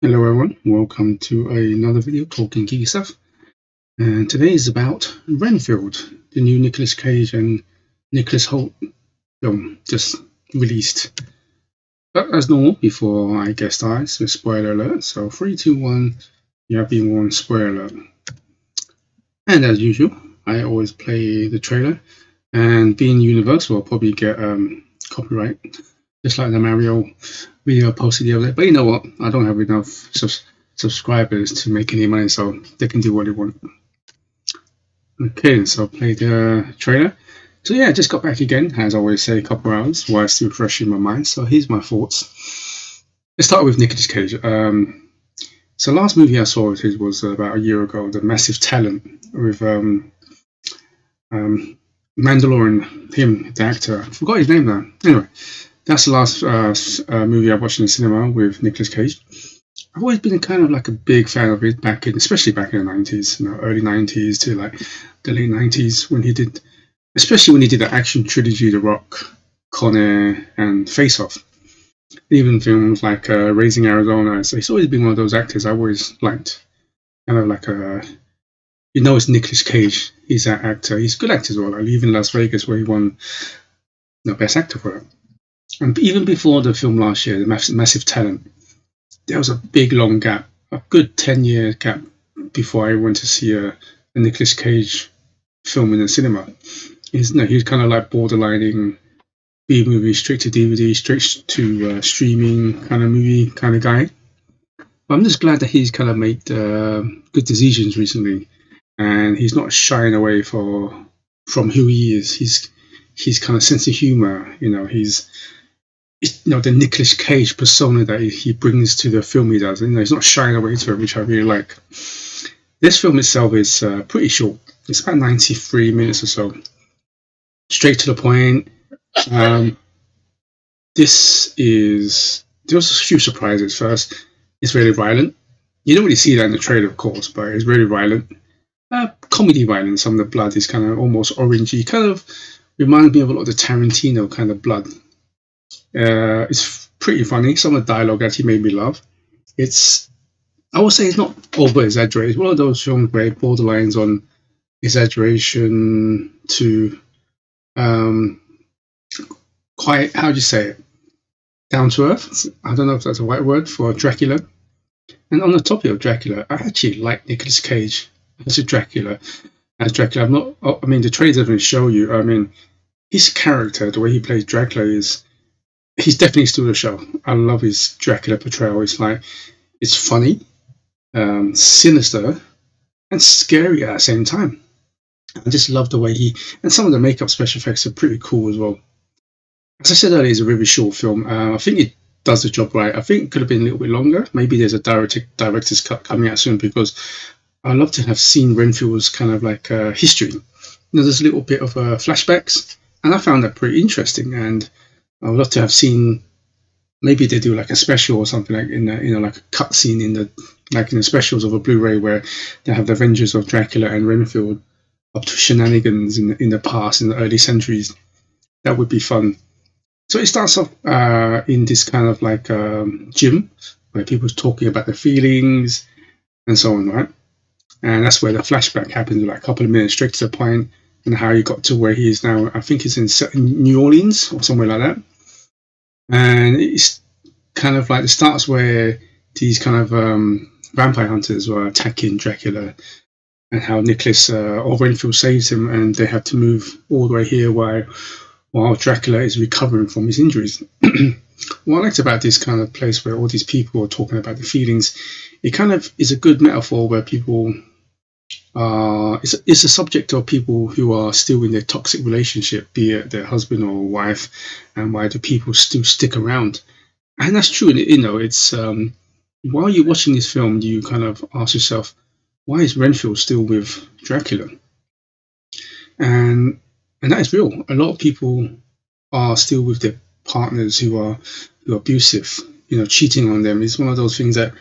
Hello everyone, welcome to another video talking geeky stuff. And today is about Renfield, the new Nicolas Cage and Nicholas Hoult film just released. But as normal, before I guest start, so spoiler alert. So 3, 2, 1, you have been warned, spoiler alert. And as usual, I always play the trailer. And being Universal, I'll probably get copyright, just like the Mario video I posted the other day. But you know what? I don't have enough subscribers to make any money, so they can do what they want. Okay, so I'll play the trailer. So yeah, I just got back again, as I always say, a couple of hours while it's still fresh in my mind. So here's my thoughts. Let's start with Nicolas Cage. So last movie I saw of his was about a year ago, The Massive Talent, with Mandalorian, him, the actor. I forgot his name now. Anyway, that's the last movie I watched in the cinema with Nicolas Cage. I've always been kind of like a big fan of it especially back in the 90s, early 90s to like the late 90s especially when he did the action trilogy, The Rock, Con Air, and Face Off. Even films like Raising Arizona. So he's always been one of those actors I always liked. Kind of like it's Nicolas Cage. He's that actor. He's a good actor as well. Like even Las Vegas, where he won Best Actor for it. And even before the film last year, The Massive Talent, there was a big long gap, a good 10-year gap before I went to see a Nicolas Cage film in the cinema. He's kind of like borderlining B-movie, straight to DVD, straight to streaming kind of movie kind of guy. But I'm just glad that he's kind of made good decisions recently, and he's not shying away from who he is. He's kind of sense of humor, he's the Nicolas Cage persona that he brings to the film he does. He's not shying away to it, which I really like. This film itself is pretty short. It's about 93 minutes or so. Straight to the point. There was a few surprises. First, it's very violent. You don't really see that in the trailer, of course, but it's very violent. Comedy violence. Some of the blood is kind of almost orangey. Kind of reminds me of a lot of the Tarantino kind of blood. It's pretty funny. Some of the dialogue actually made me laugh. I would say it's not over exaggerated. It's one of those films where it borderlines on exaggeration to quite, how do you say it, down to earth. I don't know if that's the right word for Dracula. And on the topic of Dracula, I actually like Nicolas Cage as Dracula. The trailer doesn't show you. His character, the way he plays Dracula he's definitely still the show. I love his Dracula portrayal. It's funny, sinister, and scary at the same time. I just love the way and some of the makeup special effects are pretty cool as well. As I said earlier, it's a really short film. I think it does the job right. I think it could have been a little bit longer. Maybe there's a director's cut coming out soon, because I'd love to have seen Renfield's kind of like history. There's a little bit of flashbacks, and I found that pretty interesting. And I would love to have seen, maybe they do like a special or something like like a cut scene in the specials of a Blu-ray where they have the Adventures of Dracula and Renfield up to shenanigans in the past, in the early centuries. That would be fun. So it starts off in this kind of like gym where people's talking about their feelings and so on, right? And that's where the flashback happens, like a couple of minutes straight to the point, and how he got to where he is now. I think he's in New Orleans or somewhere like that. And it's kind of like it starts where these kind of vampire hunters were attacking Dracula, and how Nicholas or Renfield saves him, and they have to move all the way here while Dracula is recovering from his injuries. What I liked about this kind of place where all these people are talking about their feelings, it kind of is a good metaphor where people it's a subject of people who are still in their toxic relationship, be it their husband or wife, and why do people still stick around. And that's true. It's while you're watching this film, you kind of ask yourself, why is Renfield still with Dracula? And that is real. A lot of people are still with their partners who are abusive. Cheating on them is one of those things that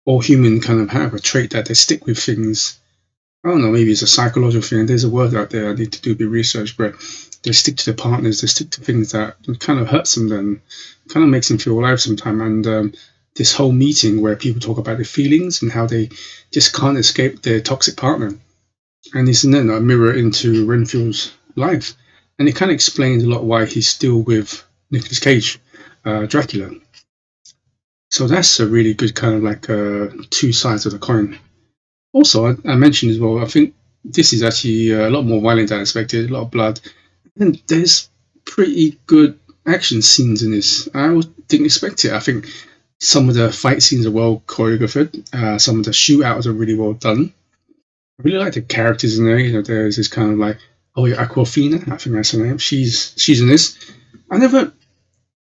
all humans kind of have, a trait that they stick with things. I don't know, maybe it's a psychological thing. There's a word out there I need to do a bit of research, but they stick to their partners, they stick to things that kind of hurts them, then kind of makes them feel alive sometimes. And this whole meeting where people talk about their feelings and how they just can't escape their toxic partner. And it's then a mirror into Renfield's life. And it kind of explains a lot why he's still with Nicolas Cage, Dracula. So that's a really good kind of like two sides of the coin. Also, I mentioned as well, I think this is actually a lot more violent than I expected, a lot of blood. And there's pretty good action scenes in this. I didn't expect it. I think some of the fight scenes are well choreographed. Some of the shootouts are really well done. I really like the characters in there. You know, there's this kind of like, oh yeah, Aquafina, I think that's her name. She's in this. I never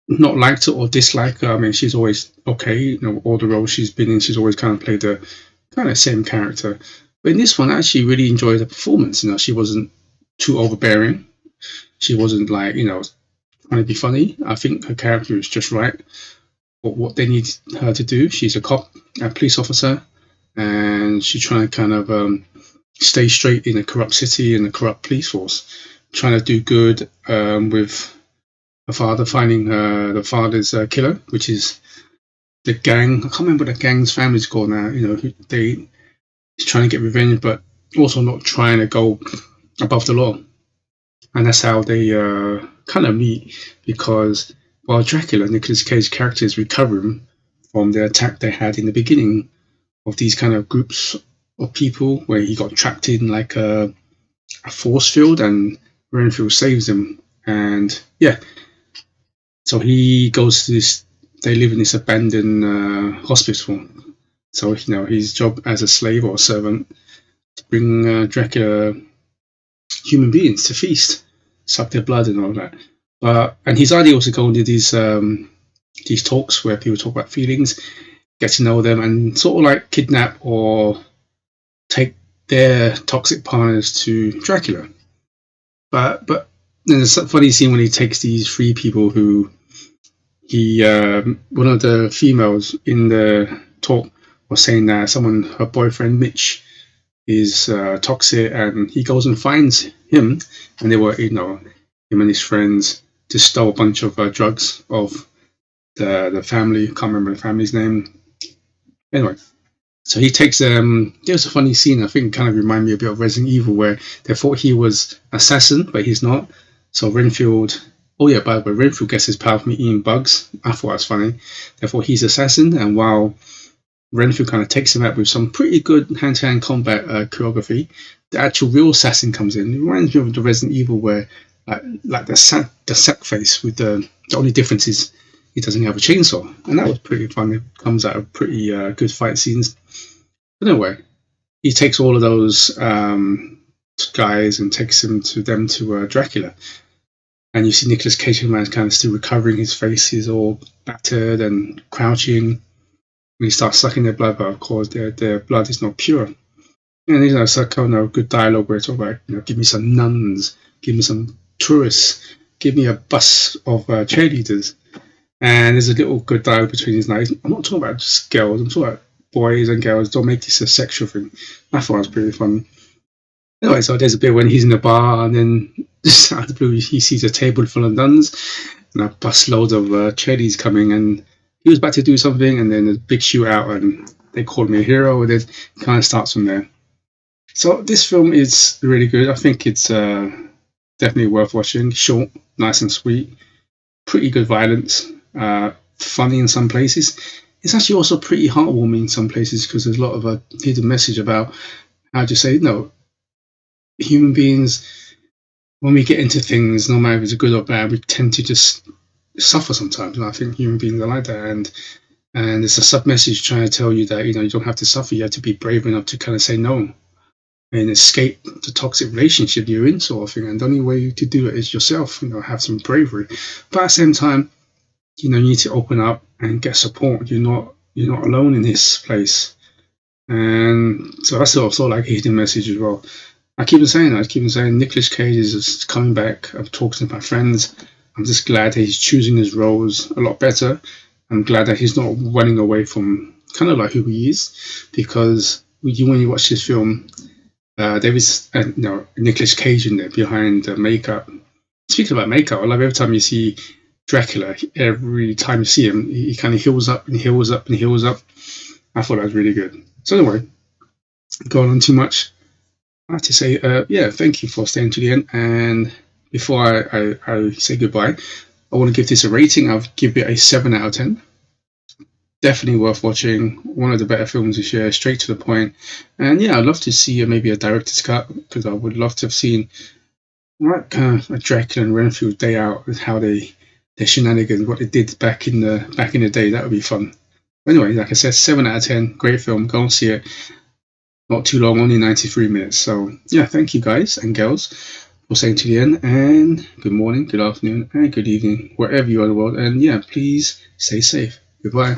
not liked her or disliked her. I mean, she's always okay. You know, all the roles she's been in, she's always kind of played the kind of same character. But in this one, I actually really enjoyed the performance. You know, she wasn't too overbearing. She wasn't like, you know, trying to be funny. I think her character is just right for what they need her to do. She's a cop, a police officer, and she's trying to kind of stay straight in a corrupt city and a corrupt police force, trying to do good with her father, finding the father's killer, which is the gang. I can't remember what the gang's family's called now. You know, he's trying to get revenge, but also not trying to go above the law. And that's how they kind of meet, because while Dracula, Nicolas Cage's character, is recovering from the attack they had in the beginning of these kind of groups of people where he got trapped in like a force field, and Renfield saves him. And yeah, so he goes to this, they live in this abandoned hospital. So, you know, his job as a slave or a servant to bring Dracula human beings to feast, suck their blood and all that. And his idea was to go into these talks where people talk about feelings, get to know them, and sort of like kidnap or take their toxic partners to Dracula. But then there's a funny scene when he takes these three people who one of the females in the talk was saying that her boyfriend Mitch is toxic, and he goes and finds him, and they were, you know, him and his friends just stole a bunch of drugs of the family. I can't remember the family's name. Anyway, so he takes there was a funny scene, I think it kind of reminded me a bit of Resident Evil, where they thought he was assassin, but he's not. So Renfield, oh yeah, by the way, Renfield gets his power from eating bugs. I thought that was funny. They thought he's assassin, and while Renfield kind of takes him out with some pretty good hand-to-hand combat choreography, the actual real assassin comes in. It reminds me of the Resident Evil where like the sack face, with the only difference is he doesn't have a chainsaw, and that was pretty fun. It comes out of pretty good fight scenes. But anyway, he takes all of those guys and takes them to Dracula. And you see Nicolas Cage man kind of still recovering. His face is all battered and crouching. And he starts sucking their blood, but of course their blood is not pure. And you know, it's like kind of good dialogue where it's all about, you know, give me some nuns, give me some tourists, give me a bus of cheerleaders. And there's a little good dialogue between these guys. I'm not talking about just girls, I'm talking about boys and girls. Don't make this a sexual thing. I thought it was pretty fun. Anyway, so there's a bit when he's in the bar, and then just out of the blue he sees a table full of nuns and a bus load of cheerleaders coming, and he was about to do something, and then a big shootout, and they called me a hero, and it kind of starts from there. So this film is really good. I think it's definitely worth watching. Short, nice and sweet, pretty good violence, funny in some places. It's actually also pretty heartwarming in some places, because there's a lot of a hidden message about how to say, no, human beings, when we get into things, no matter if it's good or bad, we tend to just suffer sometimes. And I think human beings are like that, and it's a sub message trying to tell you that, you know, you don't have to suffer. You have to be brave enough to kind of say no and escape the toxic relationship you're in, sort of thing. And the only way to do it is yourself, you know, have some bravery. But at the same time, you know, you need to open up and get support. You're not alone in this place. And so that's also like a hidden message as well. I keep on saying Nicolas Cage is coming back. I've talked to my friends. I'm just glad that he's choosing his roles a lot better. I'm glad that he's not running away from kind of like who he is, because when you watch this film, there is Nicolas Cage in there behind the makeup. Speaking about makeup, I love every time you see Dracula, every time you see him, he kind of heals up and heals up and heals up. I thought that was really good. So anyway, going on too much, I have to say, yeah, thank you for staying to the end. And before I say goodbye, I want to give this a rating. I'll give it a 7 out of 10. Definitely worth watching. One of the better films this year, straight to the point. And yeah, I'd love to see maybe a director's cut, because I would love to have seen like a Dracula and Renfield day out, how their shenanigans, what they did back in the day. That would be fun. Anyway, like I said, 7 out of 10. Great film. Go and see it. Not too long, only 93 minutes. So yeah, thank you guys and girls for staying to the end. And good morning, good afternoon, and good evening, wherever you are in the world. And yeah, please stay safe. Goodbye.